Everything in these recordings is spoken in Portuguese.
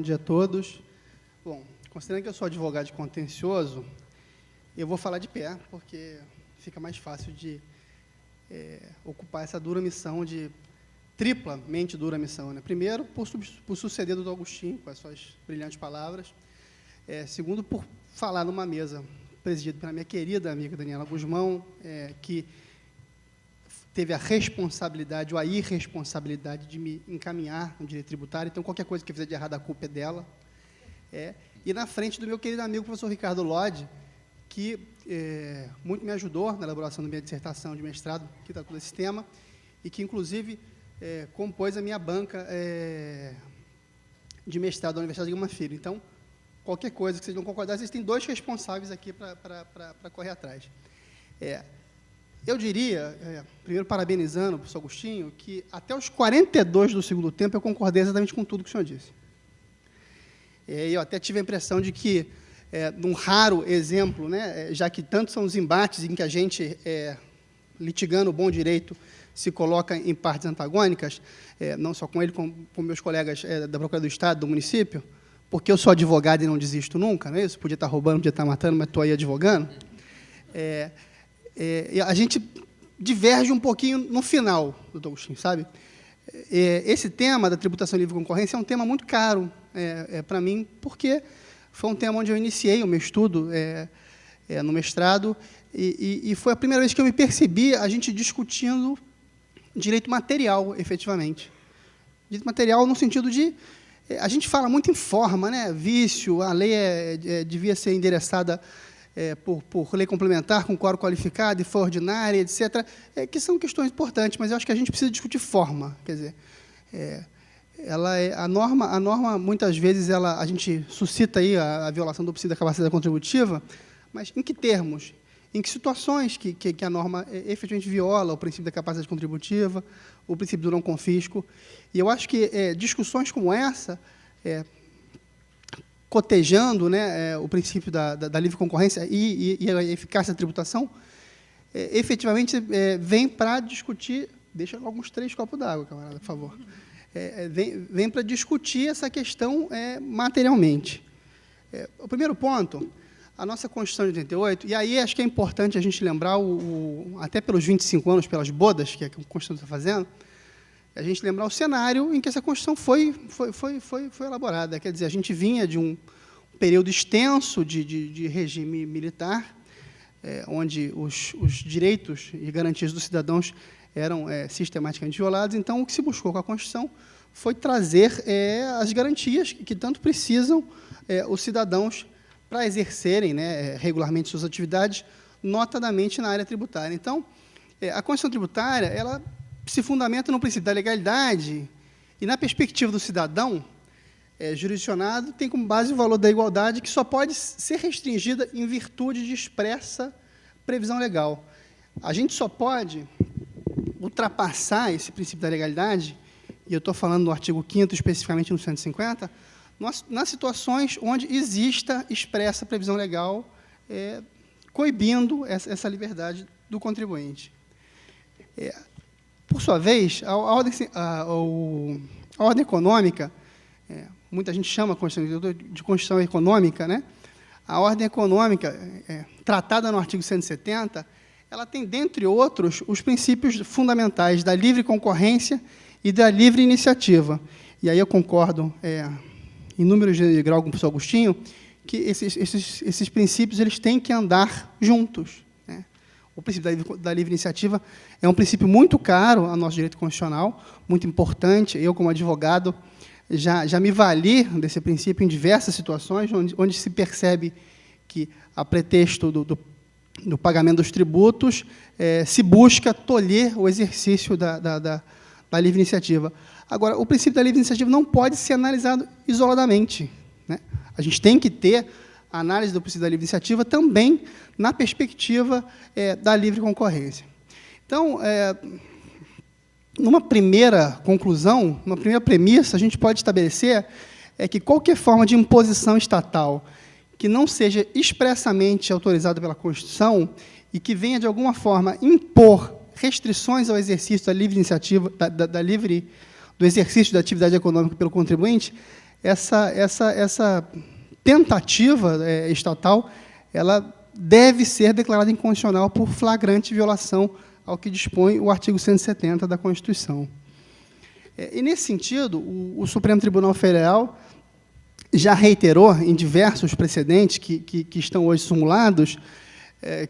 dia a todos. Bom, considerando que eu sou advogado de contencioso, eu vou falar de pé, porque fica mais fácil de ocupar essa dura missão, triplamente dura missão, né? Primeiro, por suceder do Agostinho, com as suas brilhantes palavras. Segundo, por falar numa mesa presidida pela minha querida amiga Daniela Guzmão, que teve a responsabilidade ou a irresponsabilidade de me encaminhar no direito tributário. Então, qualquer coisa que eu fizer de errado, a culpa é dela. E na frente do meu querido amigo, professor Ricardo Lodge, que muito me ajudou na elaboração da minha dissertação de mestrado, que tratou desse tema, e que, inclusive, compôs a minha banca de mestrado da Universidade de Gama Filho. Então, qualquer coisa que vocês não concordar, vocês têm dois responsáveis aqui para correr atrás. Eu diria, primeiro parabenizando o professor Agostinho, que até os 42 do segundo tempo eu concordei exatamente com tudo que o senhor disse. Eu até tive a impressão de que, num raro exemplo, né, já que tantos são os embates em que a gente, litigando o bom direito, se coloca em partes antagônicas, não só com ele, como com meus colegas da Procuradoria do Estado, do município, porque eu sou advogado e não desisto nunca, não é isso? Podia estar roubando, podia estar matando, mas estou aí advogando. A gente diverge um pouquinho no final, doutor Agostinho, sabe? Esse tema da tributação livre de concorrência é um tema muito caro para mim, porque foi um tema onde eu iniciei o meu estudo no mestrado, e foi a primeira vez que eu me percebi a gente discutindo direito material, efetivamente. Direito material no sentido de... A gente fala muito em forma, né? Vício, a lei devia ser endereçada por lei complementar, com quórum qualificado, e foi ordinária, etc., que são questões importantes, mas eu acho que a gente precisa discutir forma. Quer dizer, a norma, muitas vezes, a gente suscita aí a violação do princípio da capacidade contributiva, mas em que termos? Em que situações que a norma efetivamente viola o princípio da capacidade contributiva, o princípio do não confisco? E eu acho que discussões como essa, cotejando, né, o princípio da livre concorrência e a eficácia da tributação, efetivamente vem para discutir... Deixa alguns 3 copos d'água, camarada, por favor. Vem para discutir essa questão materialmente. O primeiro ponto, a nossa Constituição de 88, e aí acho que é importante a gente lembrar, até pelos 25 anos, pelas bodas que a Constituição está fazendo, a gente lembrar o cenário em que essa Constituição foi elaborada. Quer dizer, a gente vinha de um período extenso de regime militar, onde os direitos e garantias dos cidadãos eram sistematicamente violados. Então, o que se buscou com a Constituição foi trazer as garantias que tanto precisam os cidadãos para exercerem, né, regularmente suas atividades, notadamente na área tributária. Então, a Constituição tributária, ela se fundamenta no princípio da legalidade e, na perspectiva do cidadão jurisdicionado, tem como base o valor da igualdade, que só pode ser restringida em virtude de expressa previsão legal. A gente só pode ultrapassar esse princípio da legalidade, e eu estou falando do artigo 5º, especificamente no 150, nas situações onde exista expressa previsão legal coibindo essa liberdade do contribuinte. Por sua vez, a ordem econômica, muita gente chama de Constituição econômica, né? A ordem econômica, tratada no artigo 170, ela tem, dentre outros, os princípios fundamentais da livre concorrência e da livre iniciativa. E aí eu concordo, em número de grau com o professor Agostinho, que esses princípios eles têm que andar juntos. O princípio da livre iniciativa é um princípio muito caro ao nosso direito constitucional, muito importante. Eu, como advogado, já me vali desse princípio em diversas situações, onde se percebe que, a pretexto do pagamento dos tributos, se busca tolher o exercício da livre iniciativa. Agora, o princípio da livre iniciativa não pode ser analisado isoladamente, né? A gente tem que ter a análise do princípio da livre iniciativa também na perspectiva da livre concorrência. Então, numa primeira conclusão, numa primeira premissa, a gente pode estabelecer que qualquer forma de imposição estatal que não seja expressamente autorizada pela Constituição e que venha, de alguma forma, impor restrições ao exercício da livre iniciativa, do exercício da atividade econômica pelo contribuinte, essa tentativa estatal, ela deve ser declarada inconstitucional por flagrante violação ao que dispõe o artigo 170 da Constituição. E, nesse sentido, o Supremo Tribunal Federal já reiterou, em diversos precedentes que estão hoje simulados,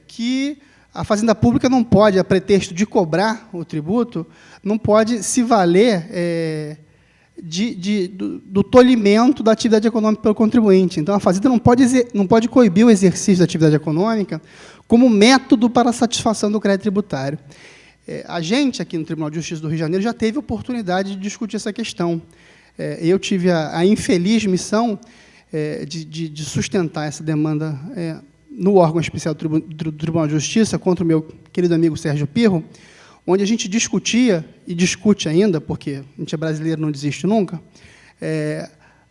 que a Fazenda Pública não pode, a pretexto de cobrar o tributo, não pode se valer do tolimento da atividade econômica pelo contribuinte. Então, a Fazenda não pode coibir o exercício da atividade econômica como método para a satisfação do crédito tributário. A gente, aqui no Tribunal de Justiça do Rio de Janeiro, já teve oportunidade de discutir essa questão. Eu tive a infeliz missão de sustentar essa demanda no órgão especial do Tribunal de Justiça contra o meu querido amigo Sérgio Pirro, onde a gente discutia, e discute ainda, porque a gente é brasileiro, não desiste nunca,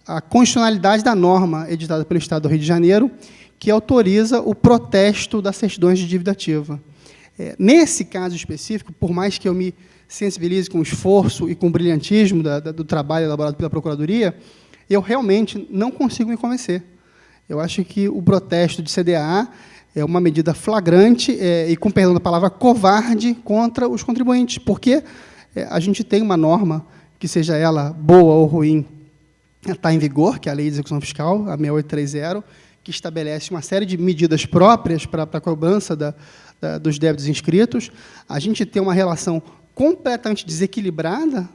a constitucionalidade da norma editada pelo Estado do Rio de Janeiro, que autoriza o protesto das certidões de dívida ativa. Nesse caso específico, por mais que eu me sensibilize com o esforço e com o brilhantismo do trabalho elaborado pela Procuradoria, eu realmente não consigo me convencer. Eu acho que o protesto de CDA é uma medida flagrante e, com perdão da palavra, covarde contra os contribuintes, porque a gente tem uma norma, que seja ela boa ou ruim, está em vigor, que é a Lei de Execução Fiscal, a 6830, que estabelece uma série de medidas próprias para a cobrança dos débitos inscritos. A gente tem uma relação completamente desequilibrada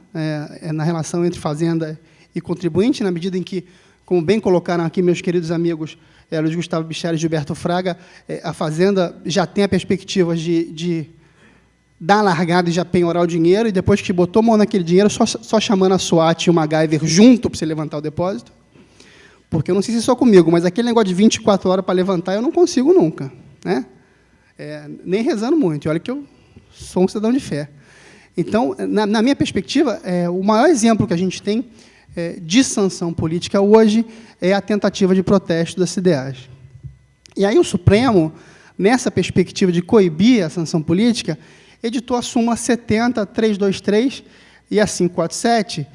na relação entre fazenda e contribuinte, na medida em que, como bem colocaram aqui meus queridos amigos Luiz Gustavo Bichara e Gilberto Fraga, a Fazenda já tem a perspectiva de dar a largada e já penhorar o dinheiro, e depois que botou a mão naquele dinheiro, só chamando a SWAT e o MacGyver junto para você levantar o depósito. Porque eu não sei se é só comigo, mas aquele negócio de 24 horas para levantar, eu não consigo nunca, né? Nem rezando muito, e olha que eu sou um cidadão de fé. Então, na minha perspectiva, o maior exemplo que a gente tem de sanção política hoje é a tentativa de protesto das CDAs. E aí o Supremo, nessa perspectiva de coibir a sanção política, editou a súmula 70.323 e a 547,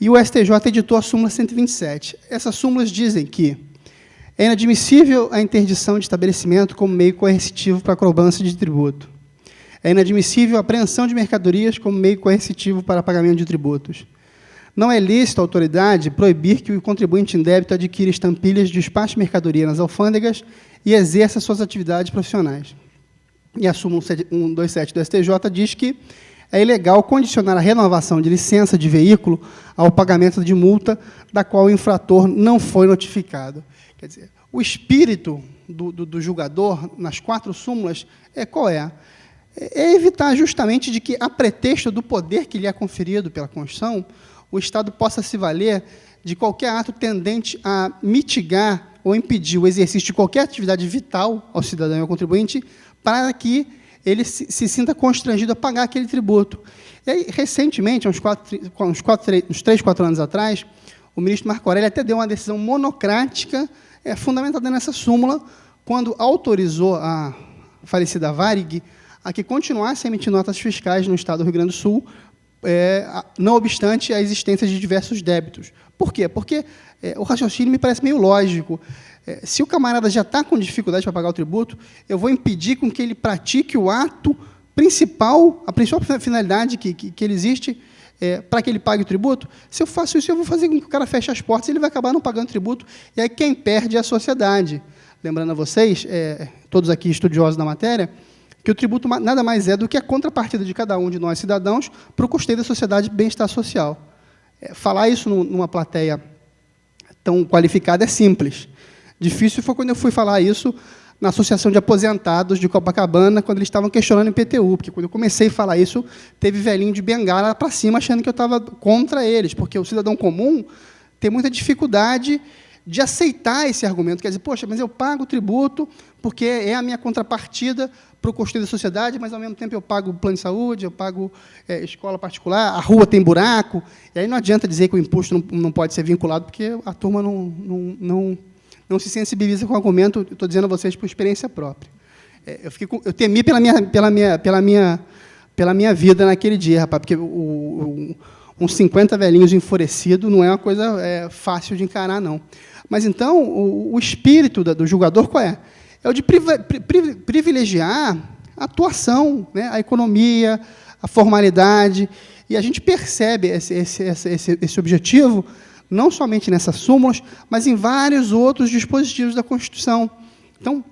e o STJ editou a súmula 127. Essas súmulas dizem que é inadmissível a interdição de estabelecimento como meio coercitivo para a cobrança de tributo. É inadmissível a apreensão de mercadorias como meio coercitivo para pagamento de tributos. Não é lícito à autoridade proibir que o contribuinte indébito adquira estampilhas de despacho de mercadoria nas alfândegas e exerça suas atividades profissionais. E a súmula 127 do STJ diz que é ilegal condicionar a renovação de licença de veículo ao pagamento de multa da qual o infrator não foi notificado. Quer dizer, o espírito do julgador, nas 4 súmulas, qual é? É evitar justamente de que, a pretexto do poder que lhe é conferido pela Constituição, o Estado possa se valer de qualquer ato tendente a mitigar ou impedir o exercício de qualquer atividade vital ao cidadão e ao contribuinte, para que ele se sinta constrangido a pagar aquele tributo. E aí, recentemente, uns 3, 4 anos atrás, o ministro Marco Aurélio até deu uma decisão monocrática, fundamentada nessa súmula, quando autorizou a falecida Varig a que continuasse a emitir notas fiscais no Estado do Rio Grande do Sul, não obstante a existência de diversos débitos. Por quê? Porque o raciocínio me parece meio lógico. Se o camarada já está com dificuldade para pagar o tributo, eu vou impedir com que ele pratique o ato principal, a principal finalidade que ele existe para que ele pague o tributo. Se eu faço isso, eu vou fazer com que o cara feche as portas e ele vai acabar não pagando tributo, e aí quem perde é a sociedade. Lembrando a vocês, todos aqui estudiosos da matéria, que o tributo nada mais é do que a contrapartida de cada um de nós, cidadãos, para o custeio da sociedade e bem-estar social. Falar isso numa plateia tão qualificada é simples. Difícil foi quando eu fui falar isso na Associação de Aposentados de Copacabana, quando eles estavam questionando o IPTU, porque quando eu comecei a falar isso, teve velhinho de bengala para cima, achando que eu estava contra eles, porque o cidadão comum tem muita dificuldade de aceitar esse argumento, quer dizer, poxa, mas eu pago o tributo porque é a minha contrapartida para o custeio da sociedade, mas, ao mesmo tempo, eu pago plano de saúde, eu pago escola particular, a rua tem buraco, e aí não adianta dizer que o imposto não pode ser vinculado, porque a turma não se sensibiliza com o argumento, estou dizendo a vocês por experiência própria. Eu temi pela minha vida naquele dia, rapaz, porque uns 50 velhinhos enfurecidos não é uma coisa fácil de encarar, não. Mas, então, o espírito do julgador qual é? É o de privilegiar a atuação, né, a economia, a formalidade, e a gente percebe esse objetivo não somente nessas súmulas, mas em vários outros dispositivos da Constituição. Então,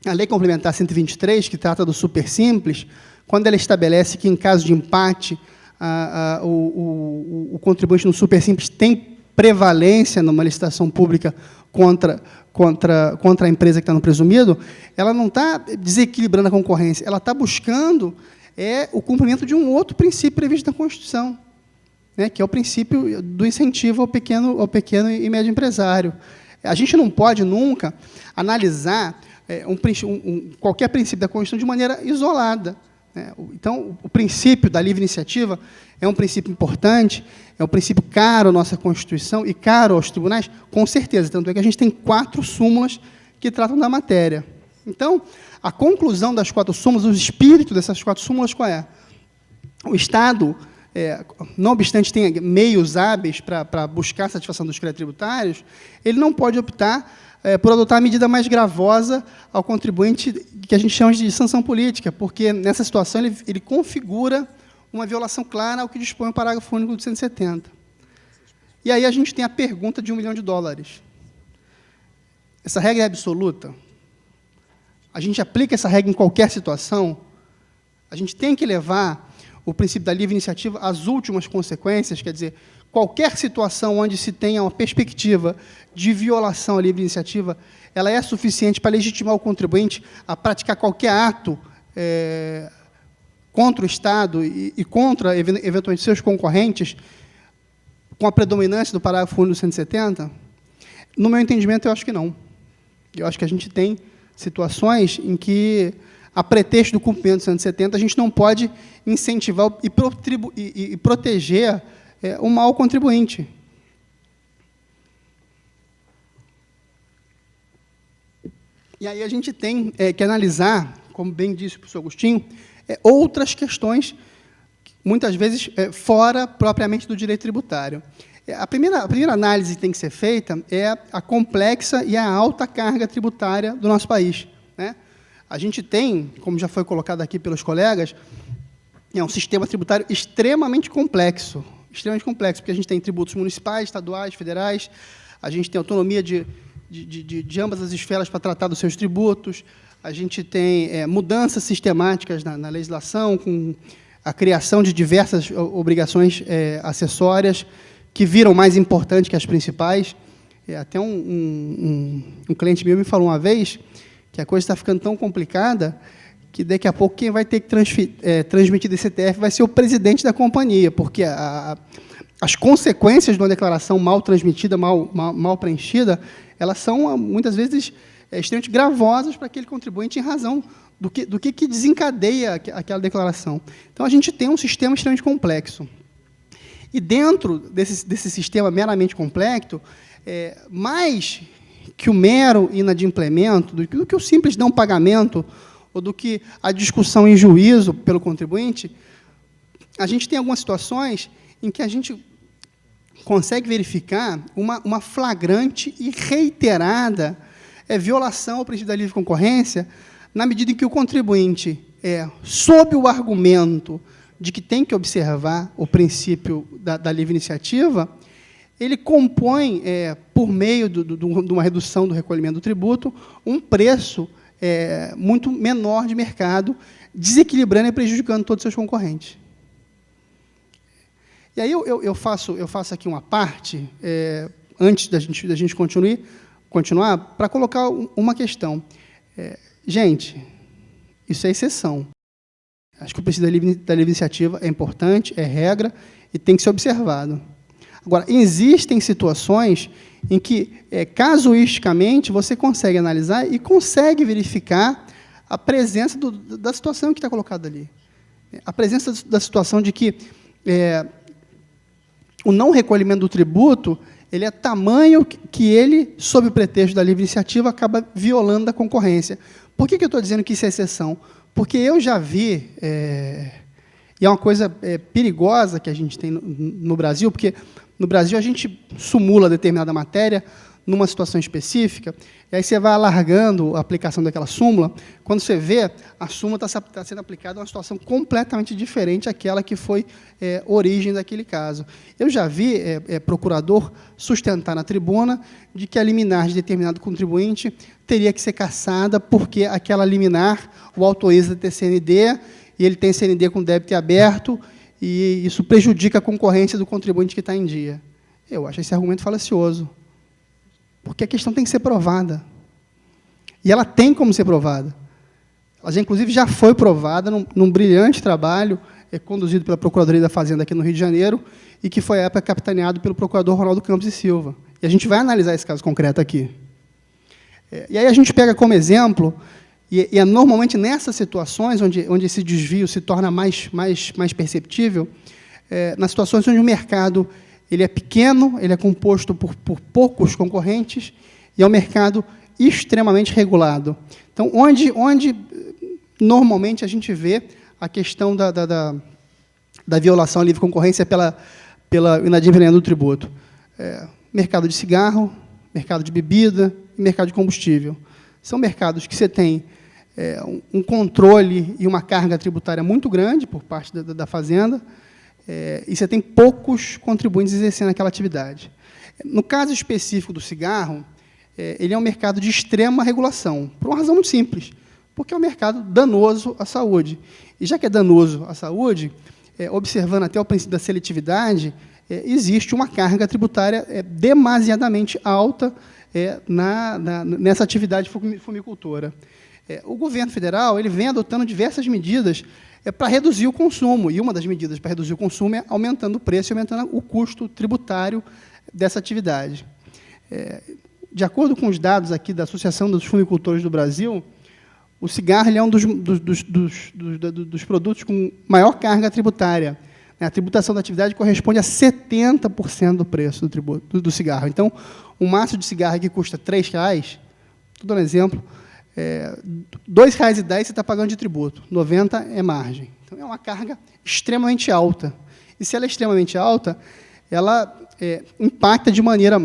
a Lei Complementar 123, que trata do supersimples, quando ela estabelece que, em caso de empate, o contribuinte no supersimples tem prevalência numa licitação pública contra a empresa que está no presumido, ela não está desequilibrando a concorrência, ela está buscando o cumprimento de um outro princípio previsto na Constituição, né, que é o princípio do incentivo ao pequeno e médio empresário. A gente não pode nunca analisar qualquer princípio da Constituição de maneira isolada, né? Então, o princípio da livre iniciativa é um princípio importante, é um princípio caro à nossa Constituição e caro aos tribunais, com certeza, tanto é que a gente tem 4 súmulas que tratam da matéria. Então, a conclusão das 4 súmulas, o espírito dessas 4 súmulas, qual é? O Estado, não obstante tenha meios hábeis para buscar a satisfação dos créditos tributários, ele não pode optar por adotar a medida mais gravosa ao contribuinte, que a gente chama de sanção política, porque, nessa situação, ele configura uma violação clara ao que dispõe o parágrafo único do 170. E aí a gente tem a pergunta de $1 milhão. Essa regra é absoluta? A gente aplica essa regra em qualquer situação? A gente tem que levar o princípio da livre iniciativa às últimas consequências, quer dizer, qualquer situação onde se tenha uma perspectiva de violação à livre iniciativa, ela é suficiente para legitimar o contribuinte a praticar qualquer ato contra o Estado e contra, eventualmente, seus concorrentes, com a predominância do parágrafo único do 170? No meu entendimento, eu acho que não. Eu acho que a gente tem situações em que, a pretexto do cumprimento do 170, a gente não pode incentivar e proteger o mau contribuinte. E aí a gente tem que analisar, como bem disse o professor Agostinho, outras questões, muitas vezes fora propriamente do direito tributário. A primeira análise que tem que ser feita é a complexa e a alta carga tributária do nosso país, né? A gente tem, como já foi colocado aqui pelos colegas, um sistema tributário extremamente complexo, porque a gente tem tributos municipais, estaduais, federais, a gente tem autonomia de ambas as esferas para tratar dos seus tributos, a gente tem mudanças sistemáticas na legislação, com a criação de diversas obrigações acessórias, que viram mais importantes que as principais. Até um cliente meu me falou uma vez que a coisa está ficando tão complicada que, daqui a pouco, quem vai ter que transmitir desse CTF vai ser o presidente da companhia, porque as consequências de uma declaração mal transmitida, mal preenchida, elas são, muitas vezes, extremamente gravosas para aquele contribuinte em razão do que desencadeia aquela declaração. Então, a gente tem um sistema extremamente complexo. E, dentro desse sistema meramente complexo, mais que o mero inadimplemento, do que o simples não pagamento, ou do que a discussão em juízo pelo contribuinte, a gente tem algumas situações em que a gente consegue verificar uma flagrante e reiterada violação ao princípio da livre concorrência, na medida em que o contribuinte, sob o argumento de que tem que observar o princípio da livre iniciativa, ele compõe, por meio de uma redução do recolhimento do tributo, um preço muito menor de mercado, desequilibrando e prejudicando todos os seus concorrentes. E aí eu faço aqui uma parte, antes da gente continuar, para colocar uma questão. Gente, isso é exceção. Acho que o princípio da livre iniciativa é importante, é regra, e tem que ser observado. Agora, existem situações em que, casuisticamente, você consegue analisar e consegue verificar a presença da situação que está colocada ali. A presença da situação de que o não recolhimento do tributo ele é tamanho que ele, sob o pretexto da livre iniciativa, acaba violando a concorrência. Por que eu estou dizendo que isso é exceção? Porque eu já vi E é uma coisa perigosa que a gente tem no Brasil, porque no Brasil a gente sumula determinada matéria numa situação específica, e aí você vai alargando a aplicação daquela súmula, quando você vê, a súmula está sendo aplicada a uma situação completamente diferente àquela que foi origem daquele caso. Eu já vi procurador sustentar na tribuna de que a liminar de determinado contribuinte teria que ser cassada porque aquela liminar o autoriza ter CND, e ele tem CND com débito aberto, e isso prejudica a concorrência do contribuinte que está em dia. Eu acho esse argumento falacioso, porque a questão tem que ser provada. E ela tem como ser provada. Ela, inclusive, já foi provada num brilhante trabalho conduzido pela Procuradoria da Fazenda aqui no Rio de Janeiro, e que foi, à época, capitaneado pelo procurador Ronaldo Campos e Silva. E a gente vai analisar esse caso concreto aqui. E aí a gente pega como exemplo, e é normalmente nessas situações onde esse desvio se torna mais perceptível, nas situações onde o mercado ele é pequeno, ele é composto por poucos concorrentes, e é um mercado extremamente regulado. Então, onde normalmente a gente vê a questão da violação à livre concorrência pela inadimplência do tributo? Mercado de cigarro, mercado de bebida e mercado de combustível. São mercados que você tem um controle e uma carga tributária muito grande por parte da Fazenda, e você tem poucos contribuintes exercendo aquela atividade. No caso específico do cigarro, ele é um mercado de extrema regulação, por uma razão muito simples, porque é um mercado danoso à saúde. E, já que é danoso à saúde, observando até o princípio da seletividade, existe uma carga tributária demasiadamente alta nessa atividade fumicultora. O governo federal ele vem adotando diversas medidas para reduzir o consumo, e uma das medidas para reduzir o consumo é aumentando o preço e aumentando o custo tributário dessa atividade. De acordo com os dados aqui da Associação dos Fumicultores do Brasil, o cigarro ele é um dos produtos com maior carga tributária. A tributação da atividade corresponde a 70% do preço do cigarro. Então, um maço de cigarro que custa R$ 3,00, estou dando um exemplo, R$ 2,10 você está pagando de tributo, 90 é margem. Então, é uma carga extremamente alta. E, se ela é extremamente alta, ela impacta de maneira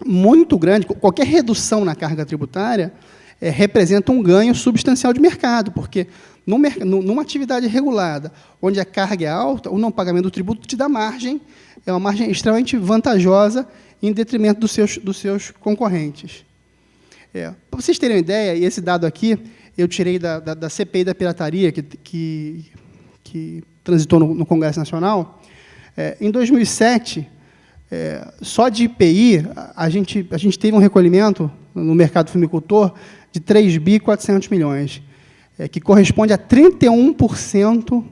muito grande. Qualquer redução na carga tributária representa um ganho substancial de mercado, porque numa atividade regulada, onde a carga é alta, o não pagamento do tributo te dá margem, é uma margem extremamente vantajosa em detrimento dos seus concorrentes. Para vocês terem uma ideia, e esse dado aqui eu tirei da CPI da pirataria, que transitou no Congresso Nacional. Em 2007, só de IPI, a gente teve um recolhimento no mercado fumicultor de 3.400 milhões, que corresponde a 31%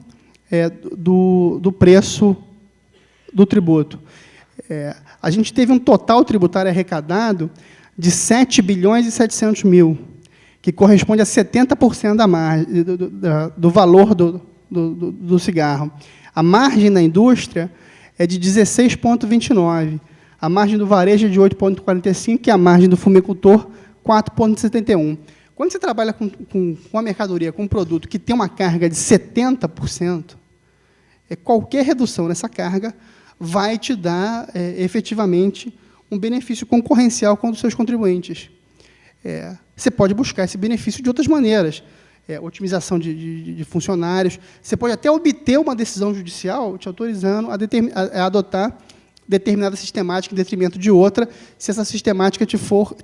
do preço do tributo. A gente teve um total tributário arrecadado de 7 bilhões e 700 mil, que corresponde a 70% da margem, do valor do cigarro. A margem da indústria é de 16,29%, a margem do varejo é de 8,45%, e a margem do fumicultor, 4,71%. Quando você trabalha com a mercadoria, com um produto que tem uma carga de 70%, qualquer redução nessa carga vai te dar, efetivamente, um benefício concorrencial com os seus contribuintes. Você pode buscar esse benefício de outras maneiras, otimização de funcionários. Você pode até obter uma decisão judicial te autorizando a adotar determinada sistemática em detrimento de outra, se essa sistemática te for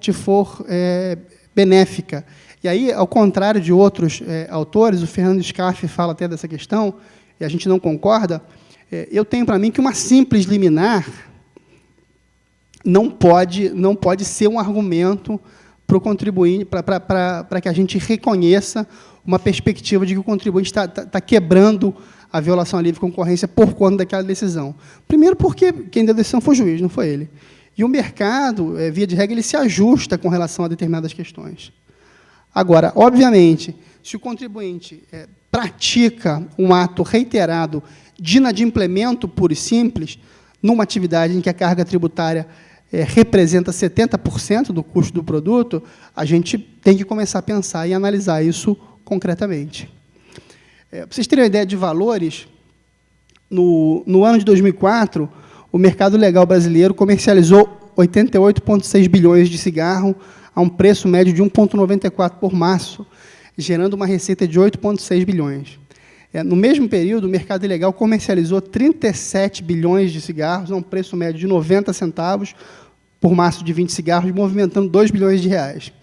benéfica. E aí, ao contrário de outros autores, o Fernando Scaff fala até dessa questão, e a gente não concorda, eu tenho para mim que uma simples liminar não pode ser um argumento para o contribuinte, para que a gente reconheça uma perspectiva de que o contribuinte está quebrando a violação à livre concorrência por conta daquela decisão. Primeiro, porque quem deu a decisão foi o juiz, não foi ele. E o mercado, via de regra, ele se ajusta com relação a determinadas questões. Agora, obviamente, se o contribuinte pratica um ato reiterado de inadimplemento puro e simples, numa atividade em que a carga tributária representa 70% do custo do produto, a gente tem que começar a pensar e analisar isso concretamente. Para vocês terem uma ideia de valores, no ano de 2004, o mercado legal brasileiro comercializou 88,6 bilhões de cigarro a um preço médio de 1,94 por maço, gerando uma receita de 8,6 bilhões. No mesmo período, o mercado ilegal comercializou 37 bilhões de cigarros a um preço médio de 90 centavos por maço de 20 cigarros, movimentando 2 bilhões de reais.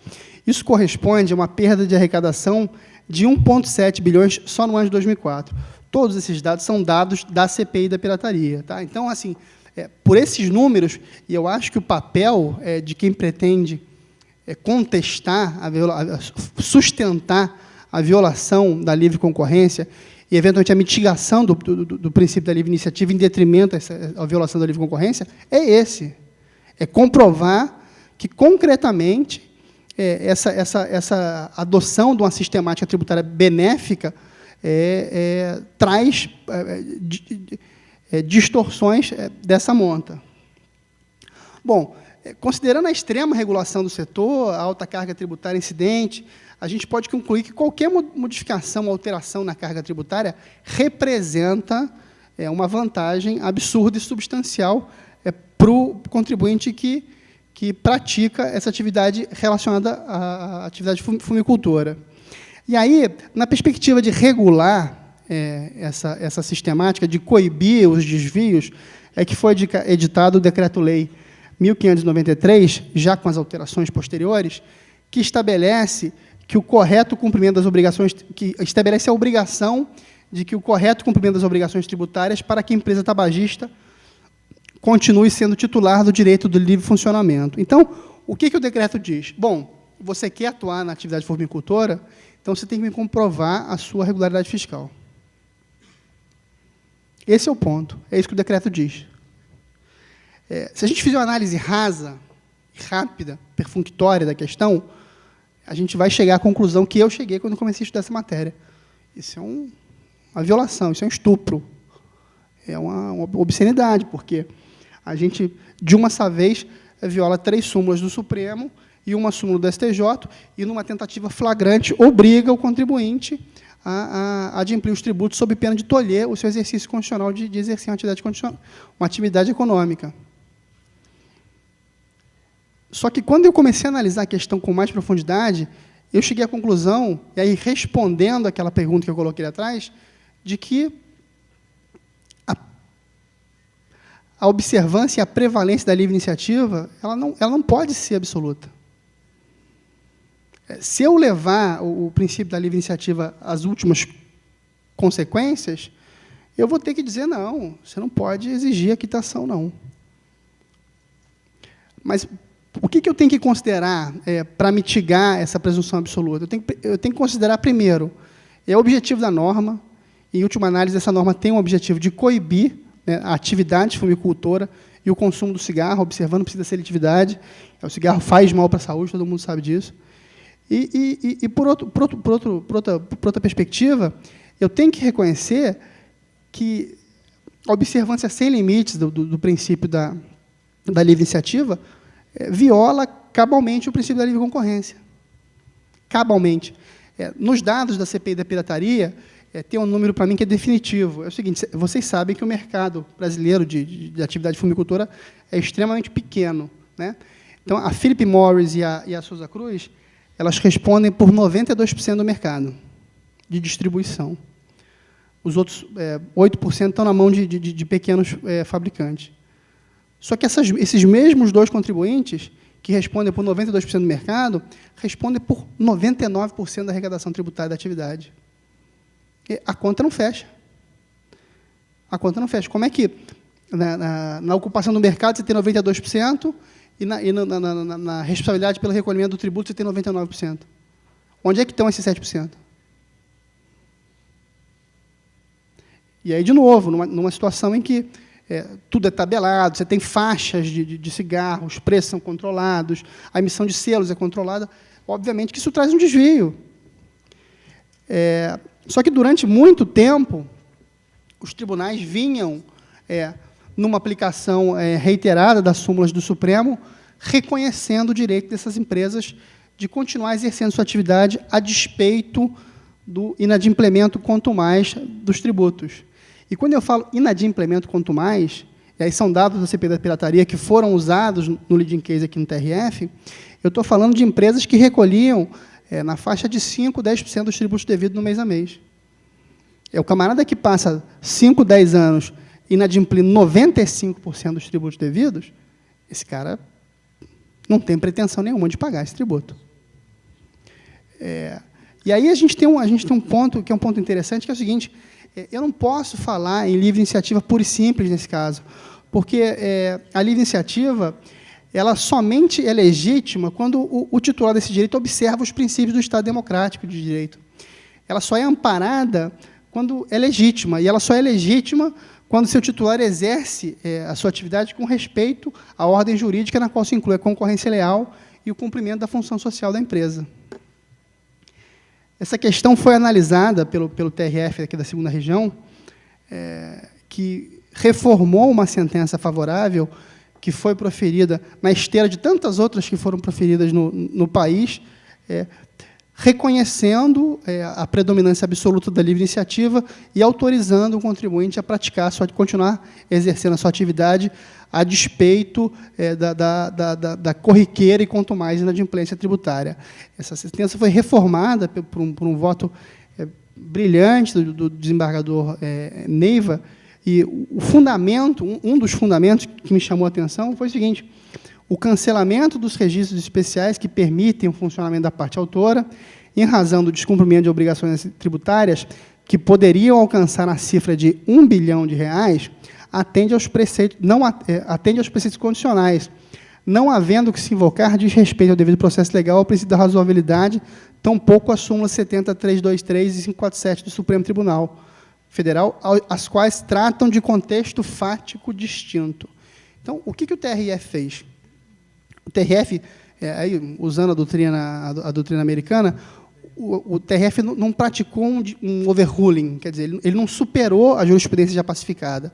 Isso corresponde a uma perda de arrecadação de 1,7 bilhões só no ano de 2004. Todos esses dados são dados da CPI da pirataria. Tá? Então, assim, por esses números, e eu acho que o papel de quem pretende contestar, sustentar a violação da livre concorrência e, eventualmente, a mitigação do princípio da livre iniciativa em detrimento à violação da livre concorrência, é esse. É comprovar que, concretamente, essa adoção de uma sistemática tributária benéfica traz distorções dessa monta. Bom, considerando a extrema regulação do setor, a alta carga tributária incidente, a gente pode concluir que qualquer modificação ou alteração na carga tributária representa uma vantagem absurda e substancial para o contribuinte que pratica essa atividade relacionada à atividade fumicultora. E aí, na perspectiva de regular essa sistemática, de coibir os desvios, é que foi editado o Decreto-Lei 1593, já com as alterações posteriores, que estabelece que o correto cumprimento das obrigações, que estabelece a obrigação de que o correto cumprimento das obrigações tributárias para que a empresa tabagista continue sendo titular do direito do livre funcionamento. Então, o que o decreto diz? Bom, você quer atuar na atividade formicultora, então você tem que me comprovar a sua regularidade fiscal. Esse é o ponto, é isso que o decreto diz. Se a gente fizer uma análise rasa, rápida, perfunctória da questão, a gente vai chegar à conclusão que eu cheguei quando comecei a estudar essa matéria. Isso é uma violação, isso é um estupro, é uma obscenidade, porque a gente, de uma só vez, viola 3 súmulas do Supremo e uma súmula do STJ, e, numa tentativa flagrante, obriga o contribuinte a adimplir os tributos sob pena de tolher o seu exercício constitucional de exercer uma atividade econômica. Só que, quando eu comecei a analisar a questão com mais profundidade, eu cheguei à conclusão, e aí respondendo àquela pergunta que eu coloquei ali atrás, de que a observância e a prevalência da livre iniciativa, ela não pode ser absoluta. Se eu levar o princípio da livre iniciativa às últimas consequências, eu vou ter que dizer, não, você não pode exigir a quitação, não. Mas o que eu tenho que considerar para mitigar essa presunção absoluta? Eu tenho que considerar, primeiro, o objetivo da norma, e, em última análise, essa norma tem um objetivo de coibir a atividade fumicultora e o consumo do cigarro, observando o princípio da seletividade. O cigarro faz mal para a saúde, todo mundo sabe disso. E por outra perspectiva, eu tenho que reconhecer que a observância sem limites do princípio da livre iniciativa viola cabalmente o princípio da livre concorrência. Cabalmente. Nos dados da CPI da pirataria, tem um número para mim que é definitivo. É o seguinte, vocês sabem que o mercado brasileiro de atividade fumicultora é extremamente pequeno, né? Então, a Philip Morris e a Souza Cruz, elas respondem por 92% do mercado de distribuição. Os outros 8% estão na mão de pequenos fabricantes. Só que esses mesmos 2 contribuintes, que respondem por 92% do mercado, respondem por 99% da arrecadação tributária da atividade. E a conta não fecha. A conta não fecha. Como é que, na ocupação do mercado, você tem 92%, e na responsabilidade pelo recolhimento do tributo, você tem 99%? Onde é que estão esses 7%? E aí, de novo, numa situação em que tudo é tabelado, você tem faixas de cigarro, os preços são controlados, a emissão de selos é controlada, obviamente que isso traz um desvio. Só que, durante muito tempo, os tribunais vinham, numa aplicação reiterada das súmulas do Supremo, reconhecendo o direito dessas empresas de continuar exercendo sua atividade a despeito do inadimplemento, quanto mais, dos tributos. E quando eu falo inadimplemento quanto mais, e aí são dados da CPI da pirataria que foram usados no leading case aqui no TRF, eu estou falando de empresas que recolhiam na faixa de 5%, 10% dos tributos devidos no mês a mês. É o camarada que passa 5, 10 anos inadimplindo 95% dos tributos devidos, esse cara não tem pretensão nenhuma de pagar esse tributo. E aí a gente tem um ponto que é um ponto interessante, que é o seguinte: eu não posso falar em livre iniciativa pura e simples nesse caso, porque a livre iniciativa ela somente é legítima quando o titular desse direito observa os princípios do Estado democrático de direito. Ela só é amparada quando é legítima, e ela só é legítima quando seu titular exerce a sua atividade com respeito à ordem jurídica, na qual se inclui a concorrência leal e o cumprimento da função social da empresa. Essa questão foi analisada pelo TRF aqui da 2ª Região, que reformou uma sentença favorável que foi proferida na esteira de tantas outras que foram proferidas no país, reconhecendo a predominância absoluta da livre iniciativa e autorizando o contribuinte a praticar, continuar exercendo a sua atividade a despeito da corriqueira e, quanto mais, inadimplência tributária. Essa sentença foi reformada por um voto brilhante do desembargador Neiva, e o fundamento, um dos fundamentos que me chamou a atenção foi o seguinte: o cancelamento dos registros especiais que permitem o funcionamento da parte autora, em razão do descumprimento de obrigações tributárias, que poderiam alcançar a cifra de R$ 1 bilhão, atende aos preceitos condicionais, não havendo que se invocar desrespeito ao devido processo legal ao princípio da razoabilidade, tampouco a súmula 70.323 e 547 do Supremo Tribunal Federal, as quais tratam de contexto fático distinto. Então, o que o TRF fez? O TRF, aí, usando a doutrina americana, o TRF não praticou um overruling, quer dizer, ele não superou a jurisprudência já pacificada.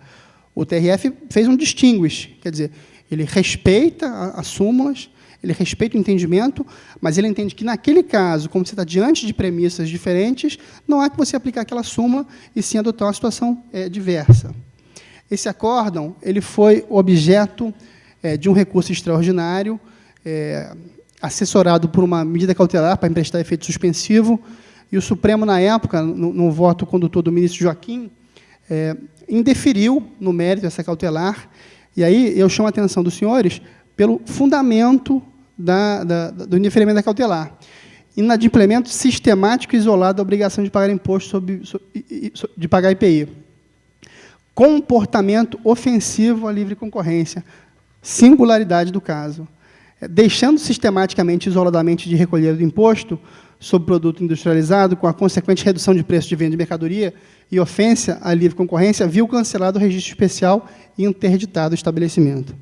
O TRF fez um distinguish, quer dizer, ele respeita as súmulas, ele respeita o entendimento, mas ele entende que, naquele caso, como você está diante de premissas diferentes, não há que você aplicar aquela súmula e sim adotar uma situação diversa. Esse acórdão ele foi objeto de um recurso extraordinário, assessorado por uma medida cautelar para emprestar efeito suspensivo, e o Supremo, na época, no voto condutor do ministro Joaquim, indeferiu no mérito essa cautelar, e aí eu chamo a atenção dos senhores pelo fundamento do indeferimento da cautelar. Inadimplemento sistemático e isolado da obrigação de pagar imposto de pagar IPI. Comportamento ofensivo à livre concorrência. Singularidade do caso. Deixando sistematicamente e isoladamente de recolher o imposto sobre produto industrializado, com a consequente redução de preço de venda de mercadoria e ofensa à livre concorrência, viu cancelado o registro especial e interditado o estabelecimento.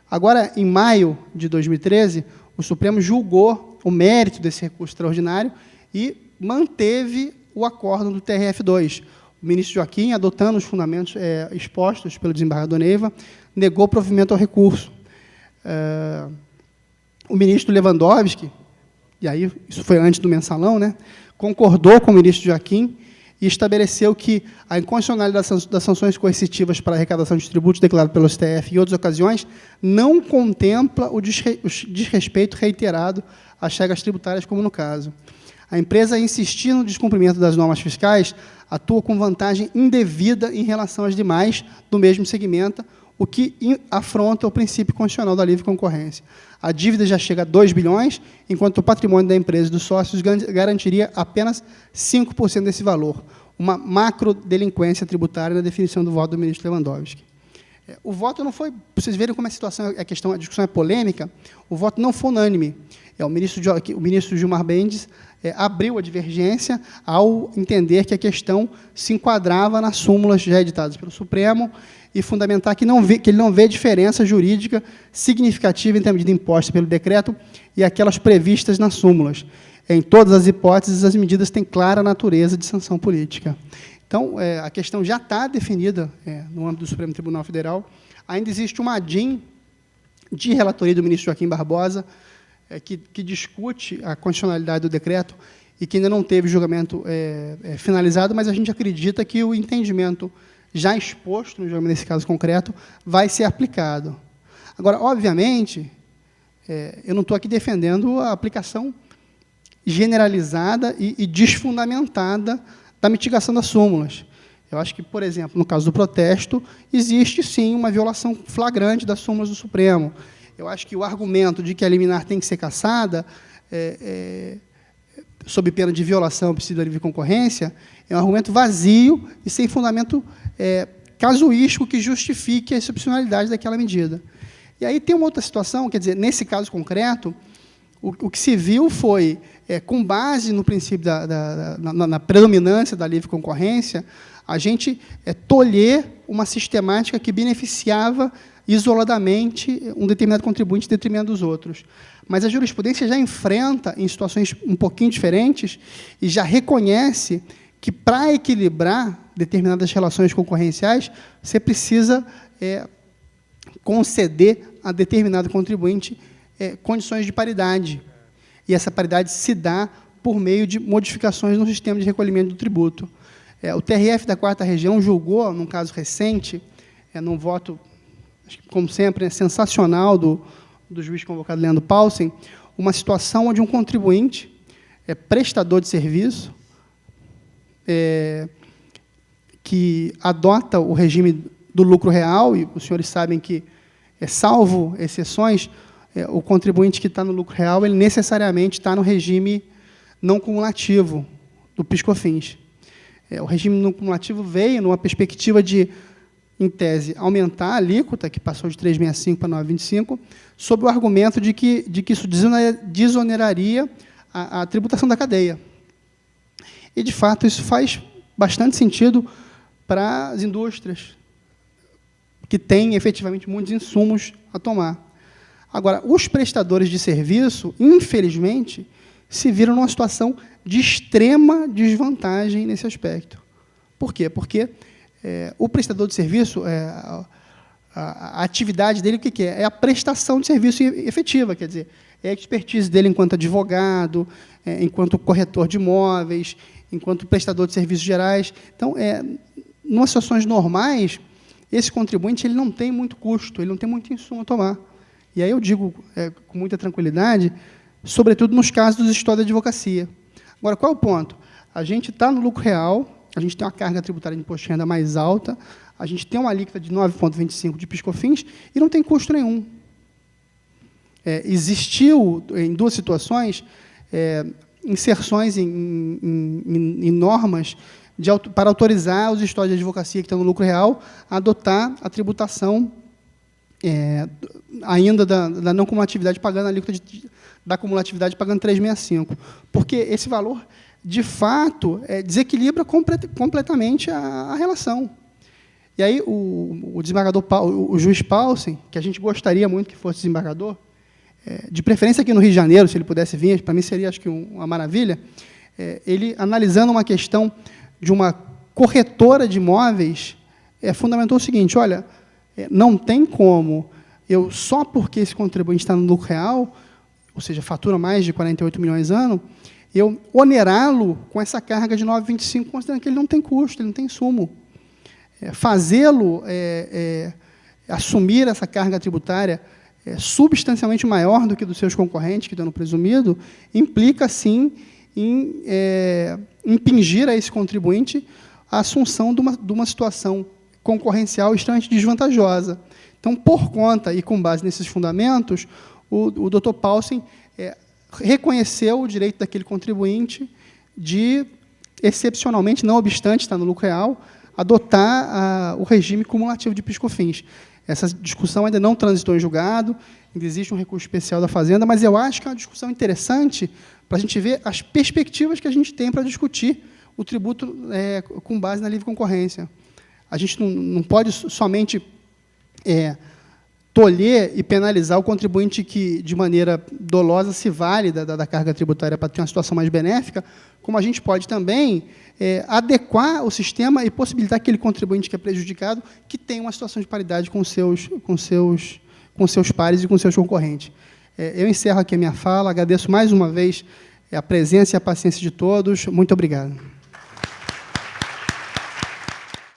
Agora, em maio de 2013, o Supremo julgou o mérito desse recurso extraordinário e manteve o acórdão do TRF2. O ministro Joaquim, adotando os fundamentos expostos pelo desembargador Neiva, negou provimento ao recurso. O ministro Lewandowski, e aí isso foi antes do mensalão, concordou com o ministro Joaquim e estabeleceu que a inconstitucionalidade das sanções coercitivas para a arrecadação de tributos declarado pelo STF em outras ocasiões não contempla o desrespeito reiterado às regras tributárias, como no caso. A empresa, insistir no descumprimento das normas fiscais, atua com vantagem indevida em relação às demais do mesmo segmento, o que afronta o princípio constitucional da livre concorrência. A dívida já chega a 2 bilhões, enquanto o patrimônio da empresa e dos sócios garantiria apenas 5% desse valor. Uma macrodelinquência tributária na definição do voto do ministro Lewandowski. O voto não foi, para vocês verem como a discussão é polêmica, o voto não foi unânime. O ministro Gilmar Mendes abriu a divergência ao entender que a questão se enquadrava nas súmulas já editadas pelo Supremo e fundamentar que ele não vê diferença jurídica significativa entre a medida imposta pelo decreto e aquelas previstas nas súmulas. Em todas as hipóteses, as medidas têm clara natureza de sanção política. Então, a questão já está definida no âmbito do Supremo Tribunal Federal. Ainda existe uma ADIM de relatoria do ministro Joaquim Barbosa, que discute a constitucionalidade do decreto e que ainda não teve julgamento finalizado, mas a gente acredita que o entendimento já exposto no julgamento, nesse caso concreto, vai ser aplicado. Agora, obviamente, eu não estou aqui defendendo a aplicação generalizada e desfundamentada da mitigação das súmulas. Eu acho que, por exemplo, no caso do protesto, existe, sim, uma violação flagrante das súmulas do Supremo. Eu acho que o argumento de que a liminar tem que ser cassada, sob pena de violação ao princípio da livre concorrência, é um argumento vazio e sem fundamento casuístico que justifique a excepcionalidade daquela medida. E aí tem uma outra situação, quer dizer, nesse caso concreto, o que se viu foi, com base no princípio na predominância da livre concorrência, a gente tolher uma sistemática que beneficiava isoladamente um determinado contribuinte em detrimento dos outros. Mas a jurisprudência já enfrenta, em situações um pouquinho diferentes, e já reconhece que, para equilibrar determinadas relações concorrenciais, você precisa conceder a determinado contribuinte condições de paridade. E essa paridade se dá por meio de modificações no sistema de recolhimento do tributo. O TRF da 4ª Região julgou, num caso recente, num voto, acho que, como sempre, sensacional do juiz convocado Leandro Paulsen, uma situação onde um contribuinte, prestador de serviço, que adota o regime do lucro real, e os senhores sabem que, salvo exceções, o contribuinte que está no lucro real, ele necessariamente está no regime não cumulativo do PIS/COFINS. O regime não cumulativo veio numa perspectiva de, em tese, aumentar a alíquota, que passou de 3,65 para 9,25, sob o argumento de que isso desoneraria a tributação da cadeia. E, de fato, isso faz bastante sentido para as indústrias, que têm, efetivamente, muitos insumos a tomar. Agora, os prestadores de serviço, infelizmente, se viram numa situação de extrema desvantagem nesse aspecto. Por quê? Porque o prestador de serviço, a atividade dele, o que é? É a prestação de serviço efetiva, quer dizer, é a expertise dele enquanto advogado, enquanto corretor de imóveis, enquanto prestador de serviços gerais. Então, em situações normais, esse contribuinte ele não tem muito custo, ele não tem muito insumo a tomar. E aí eu digo com muita tranquilidade, sobretudo nos casos dos escritórios de advocacia. Agora, qual é o ponto? A gente está no lucro real, a gente tem uma carga tributária de imposto de renda mais alta, a gente tem uma alíquota de 9,25 de PIS/COFINS e não tem custo nenhum. Existiu, em duas situações, inserções em normas para autorizar os escritórios de advocacia que estão no lucro real a adotar a tributação ainda da não cumulatividade, pagando a alíquota da cumulatividade, pagando 3,65. Porque esse valor, de fato, desequilibra completamente a relação. E aí, o desembargador, o juiz Paulsen, que a gente gostaria muito que fosse desembargador, de preferência aqui no Rio de Janeiro, se ele pudesse vir, para mim seria, acho que, uma maravilha, ele, analisando uma questão de uma corretora de imóveis, fundamentou o seguinte: olha, não tem como eu, só porque esse contribuinte está no lucro real, ou seja, fatura mais de 48 milhões ano, eu onerá-lo com essa carga de 9,25, considerando que ele não tem custo, ele não tem insumo. Fazê-lo assumir essa carga tributária substancialmente maior do que dos seus concorrentes, que estão no presumido, implica, sim, em impingir a esse contribuinte a assunção de uma situação concorrencial extremamente desvantajosa. Então, por conta e com base nesses fundamentos, o doutor Paulsen reconheceu o direito daquele contribuinte de, excepcionalmente, não obstante estar no lucro real, adotar o regime cumulativo de PIS/COFINS. Essa discussão ainda não transitou em julgado, ainda existe um recurso especial da Fazenda, mas eu acho que é uma discussão interessante para a gente ver as perspectivas que a gente tem para discutir o tributo com base na livre concorrência. A gente não pode somente tolher e penalizar o contribuinte que, de maneira dolosa, se vale da carga tributária para ter uma situação mais benéfica, como a gente pode também adequar o sistema e possibilitar aquele contribuinte que é prejudicado que tenha uma situação de paridade com seus pares e com seus concorrentes. Eu encerro aqui a minha fala, agradeço mais uma vez a presença e a paciência de todos. Muito obrigado.